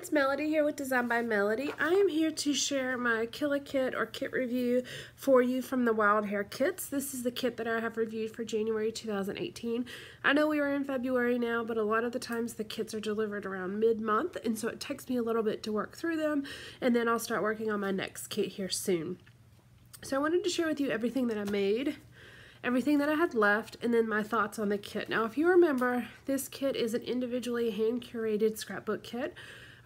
it's Melody here with Design by Melody. I am here to share my Killer Kit or kit review for you from the Wild Hare kits. This is the kit that I have reviewed for January 2018. I know we are in February now, but a lot of the times the kits are delivered around mid-month, and so it takes me a little bit to work through them, and then I'll start working on my next kit here soon. So I wanted to share with you everything that I made, everything that I had left, and then my thoughts on the kit. Now, if you remember, this kit is an individually hand-curated scrapbook kit.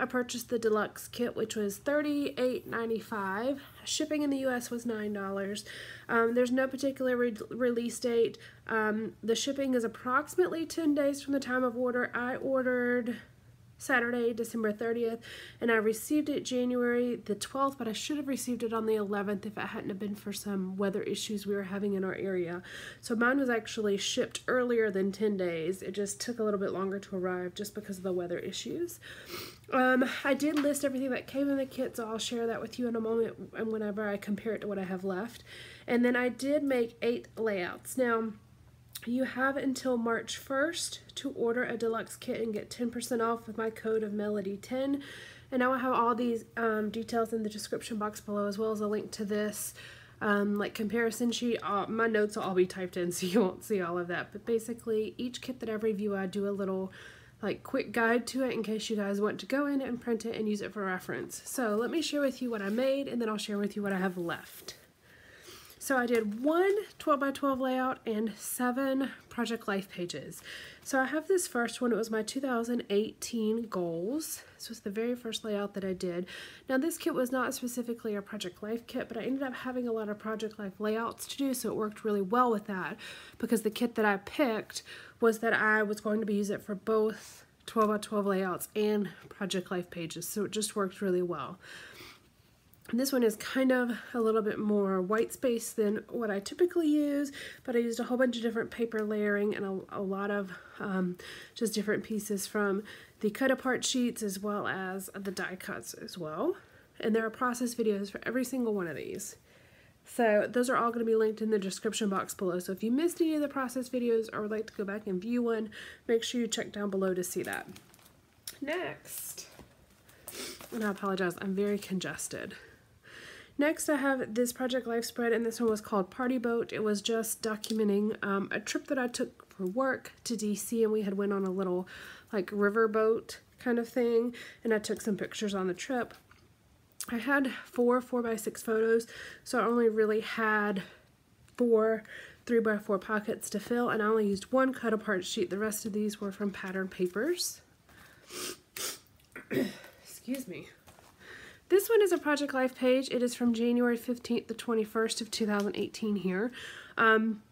I purchased the Deluxe kit, which was $38.95. Shipping in the US was $9. There's no particular release date. The shipping is approximately 10 days from the time of order. I ordered Saturday, December 30th, and I received it January the 12th, but I should have received it on the 11th if it hadn't have been for some weather issues we were having in our area. So mine was actually shipped earlier than 10 days. It just took a little bit longer to arrive just because of the weather issues. I did list everything that came in the kit, so I'll share that with you in a moment and whenever I compare it to what I have left. And then I did make 8 layouts. Now, you have until March 1st to order a Deluxe kit and get 10% off with my code of Melody10. And I will have all these details in the description box below, as well as a link to this like comparison sheet. My notes will all be typed in, so you won't see all of that. But basically, each kit that I review, I do a little like quick guide to it in case you guys want to go in and print it and use it for reference. So let me share with you what I made, and then I'll share with you what I have left. So I did one 12x12 layout and 7 Project Life pages. So I have this first one. It was my 2018 goals. This was the very first layout that I did. Now, this kit was not specifically a Project Life kit, but I ended up having a lot of Project Life layouts to do, so it worked really well with that, because the kit that I picked was that I was going to be using it for both 12x12 layouts and Project Life pages, so it just worked really well. This one is kind of a little bit more white space than what I typically use, but I used a whole bunch of different paper layering and a lot of just different pieces from the cut apart sheets as well as the die cuts as well. And there are process videos for every single one of these. So those are all going to be linked in the description box below. So if you missed any of the process videos or would like to go back and view one, make sure you check down below to see that. Next, and I apologize, I'm very congested. Next, I have this Project Life spread, and this one was called Party Boat. It was just documenting a trip that I took for work to DC, and we had went on a little like river boat kind of thing, and I took some pictures on the trip. I had 4 4x6 photos, so I only really had 4 3x4 pockets to fill, and I only used 1 cut apart sheet. The rest of these were from patterned papers. Excuse me. This one is a Project Life page. It is from January 15th to 21st of 2018 here. I'm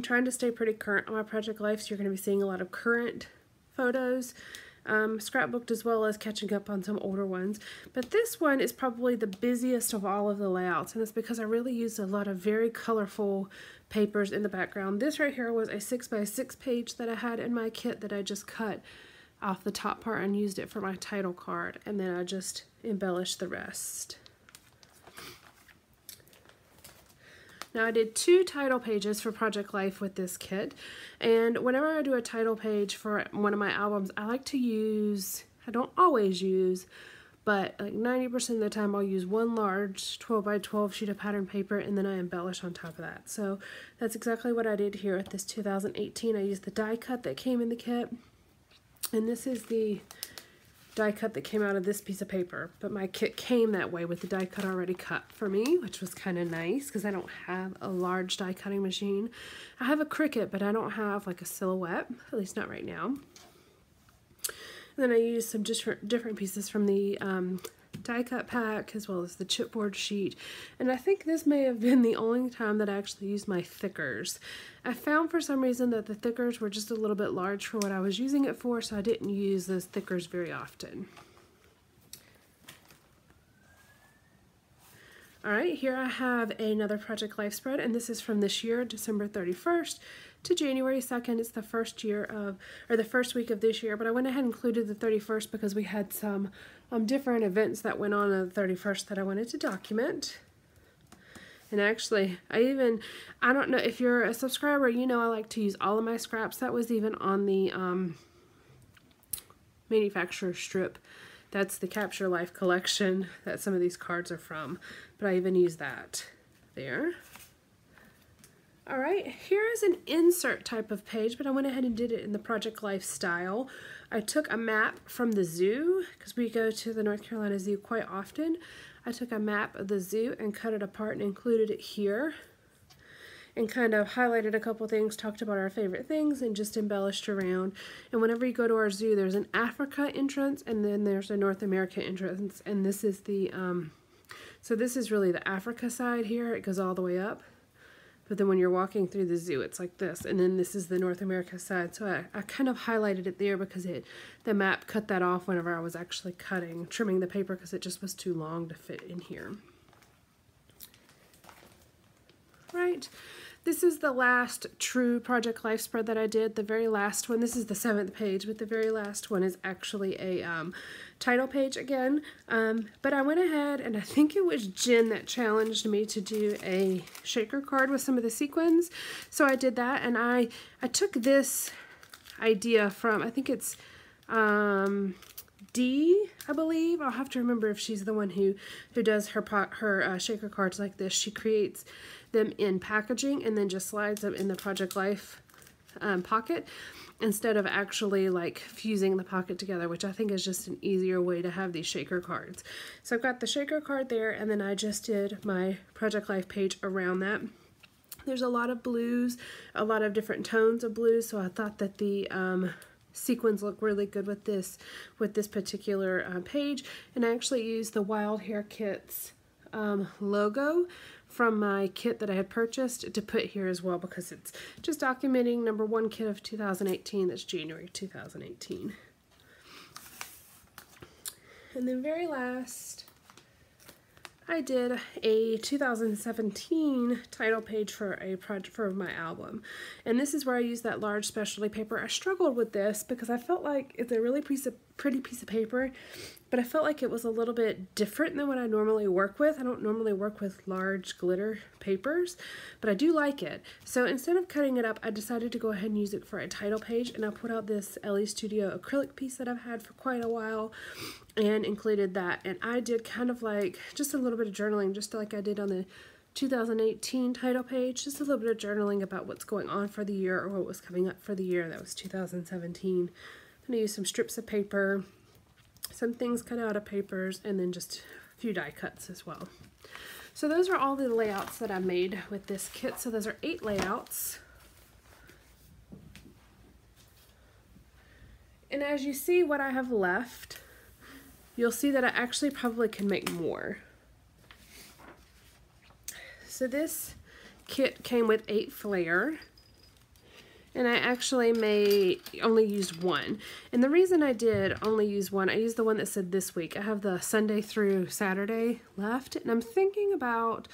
trying to stay pretty current on my Project Life, so you're going to be seeing a lot of current photos, scrapbooked as well as catching up on some older ones. But this one is probably the busiest of all of the layouts, and it's because I really used a lot of very colorful papers in the background. This right here was a 6x6 page that I had in my kit that I just cut off the top part and used it for my title card, and then I just embellished the rest. Now, I did 2 title pages for Project Life with this kit, and whenever I do a title page for one of my albums, I like to use, I don't always use, but like 90% of the time I'll use 1 large 12x12 sheet of pattern paper, and then I embellish on top of that. So that's exactly what I did here with this 2018. I used the die cut that came in the kit. And this is the die cut that came out of this piece of paper, but my kit came that way with the die cut already cut for me, which was kind of nice because I don't have a large die cutting machine. I have a Cricut, but I don't have like a Silhouette, at least not right now. And then I used some different pieces from the die cut pack as well as the chipboard sheet, and I think this may have been the only time that I actually used my thickers. I found for some reason that the thickers were just a little bit large for what I was using it for, so I didn't use those thickers very often. Alright, here I have another Project Life spread, and this is from this year, December 31st to January 2nd. It's the first year of, or the first week of this year, but I went ahead and included the 31st because we had some different events that went on the 31st that I wanted to document. And actually, I don't know, if you're a subscriber, you know I like to use all of my scraps. That was even on the manufacturer strip That's the Capture Life collection that some of these cards are from, but I even use that there. All right, here is an insert type of page, but I went ahead and did it in the Project Life style. I took a map from the zoo, because we go to the North Carolina Zoo quite often. I took a map of the zoo and cut it apart and included it here, and kind of highlighted a couple things, talked about our favorite things, and just embellished around. And whenever you go to our zoo, there's an Africa entrance, and then there's a North America entrance, and this is the, so this is really the Africa side here. It goes all the way up. But then when you're walking through the zoo, it's like this, and then this is the North America side. So I kind of highlighted it there because the map cut that off whenever I was actually trimming the paper, because it just was too long to fit in here. Right. This is the last true Project Life spread that I did. The very last one, this is the 7th page, but the very last one is actually a title page again. But I went ahead, and I think it was Jen that challenged me to do a shaker card with some of the sequins. So I did that, and I took this idea from, I think it's Dee, I believe. I'll have to remember if she's the one who does her shaker cards like this. She creates them in packaging and then just slides them in the Project Life pocket instead of actually like fusing the pocket together, which I think is just an easier way to have these shaker cards. So I've got the shaker card there, and then I just did my Project Life page around that. There's a lot of blues, a lot of different tones of blues, so I thought that the sequins look really good with this particular page. And I actually used the Wild Hare Kits logo from my kit that I had purchased to put here as well, because it's just documenting #1 kit of 2018. That's January 2018. And then very last, I did a 2017 title page for a project for my album. And this is where I used that large specialty paper. I struggled with this because I felt like it's a really pretty piece of paper, but I felt like it was a little bit different than what I normally work with. I don't normally work with large glitter papers, but I do like it. So instead of cutting it up, I decided to go ahead and use it for a title page, and I put out this LE Studio acrylic piece that I've had for quite a while and included that. And I did kind of like just a little bit of journaling, just like I did on the 2018 title page, just a little bit of journaling about what's going on for the year or what was coming up for the year. That was 2017. I'm going to use some strips of paper, some things cut out of papers, and then just a few die cuts as well. So those are all the layouts that I made with this kit. So those are 8 layouts. And as you see what I have left, you'll see that I actually probably can make more. So this kit came with 8 flare, and I actually only used 1. And the reason I did only use 1, I used the one that said this week. I have the Sunday through Saturday left, and I'm thinking about,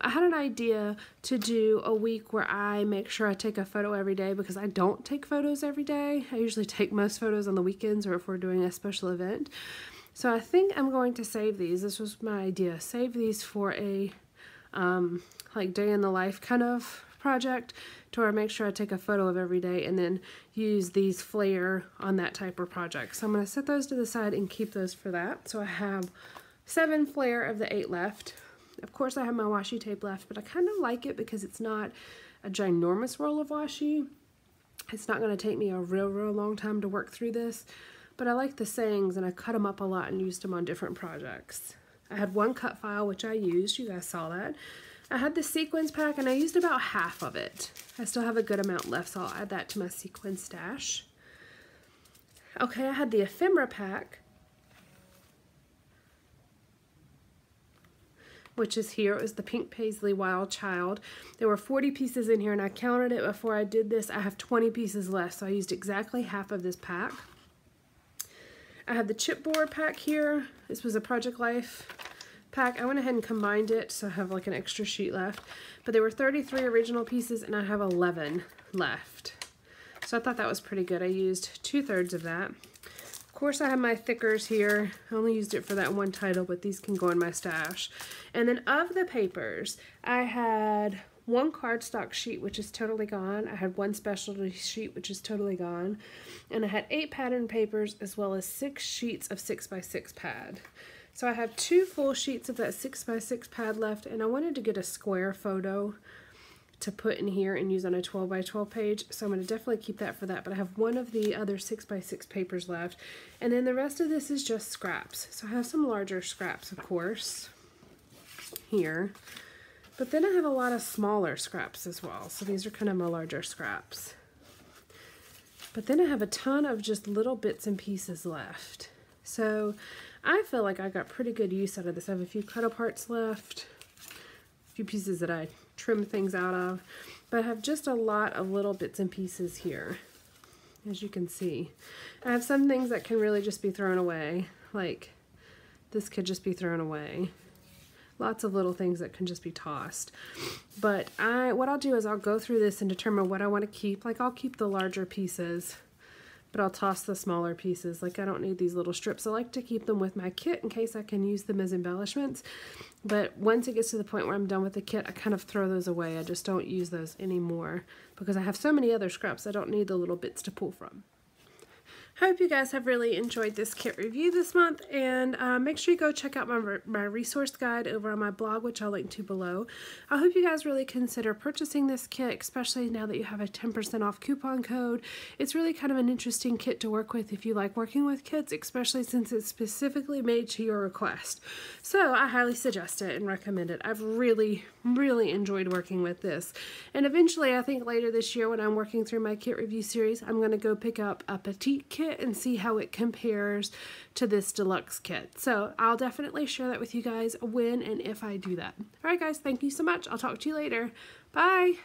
I had an idea to do a week where I make sure I take a photo every day, because I don't take photos every day. I usually take most photos on the weekends or if we're doing a special event. So I think I'm going to save these. This was my idea. Save these for a like day in the life kind of project, to where I make sure I take a photo of every day and then use these flare on that type of project. So I'm going to set those to the side and keep those for that. So I have 7 flare of the 8 left. Of course I have my washi tape left, but I kind of like it because it's not a ginormous roll of washi. It's not going to take me a real long time to work through this, but I like the sayings, and I cut them up a lot and used them on different projects. I had 1 cut file, which I used. You guys saw that. I had the sequins pack, and I used about half of it. I still have a good amount left, so I'll add that to my sequin stash. Okay, I had the ephemera pack, which is here. It was the Pink Paisley Wild Child. There were 40 pieces in here, and I counted it before I did this. I have 20 pieces left, so I used exactly half of this pack. I have the chipboard pack here. This was a Project Life pack. I went ahead and combined it, so I have like an extra sheet left. But there were 33 original pieces, and I have 11 left. So I thought that was pretty good. I used 2/3 of that. Of course, I have my thickers here. I only used it for that one title, but these can go in my stash. And then of the papers, I had one cardstock sheet, which is totally gone. I had one specialty sheet, which is totally gone. And I had 8 pattern papers as well as 6 sheets of 6x6 pad. So I have 2 full sheets of that 6x6 pad left, and I wanted to get a square photo to put in here and use on a 12x12 page, so I'm going to definitely keep that for that. But I have one of the other 6x6 papers left, and then the rest of this is just scraps. So I have some larger scraps, of course, here, but then I have a lot of smaller scraps as well. So these are kind of my larger scraps. But then I have a ton of just little bits and pieces left. So I feel like I got pretty good use out of this. I have a few cut aparts left, a few pieces that I trim things out of, but I have just a lot of little bits and pieces here, as you can see. I have some things that can really just be thrown away, like this could just be thrown away. Lots of little things that can just be tossed. But what I'll do is I'll go through this and determine what I want to keep. Like I'll keep the larger pieces, but I'll toss the smaller pieces. Like I don't need these little strips. I like to keep them with my kit in case I can use them as embellishments. But once it gets to the point where I'm done with the kit, I kind of throw those away. I just don't use those anymore because I have so many other scraps. I don't need the little bits to pull from. I hope you guys have really enjoyed this kit review this month, and make sure you go check out my resource guide over on my blog, which I'll link to below. I hope you guys really consider purchasing this kit, especially now that you have a 10% off coupon code. It's really kind of an interesting kit to work with if you like working with kids, especially since it's specifically made to your request. So I highly suggest it and recommend it. I've really enjoyed working with this. And eventually, I think later this year when I'm working through my kit review series, I'm going to go pick up a petite kit and see how it compares to this deluxe kit. So I'll definitely share that with you guys when and if I do that. Alright guys, thank you so much. I'll talk to you later. Bye!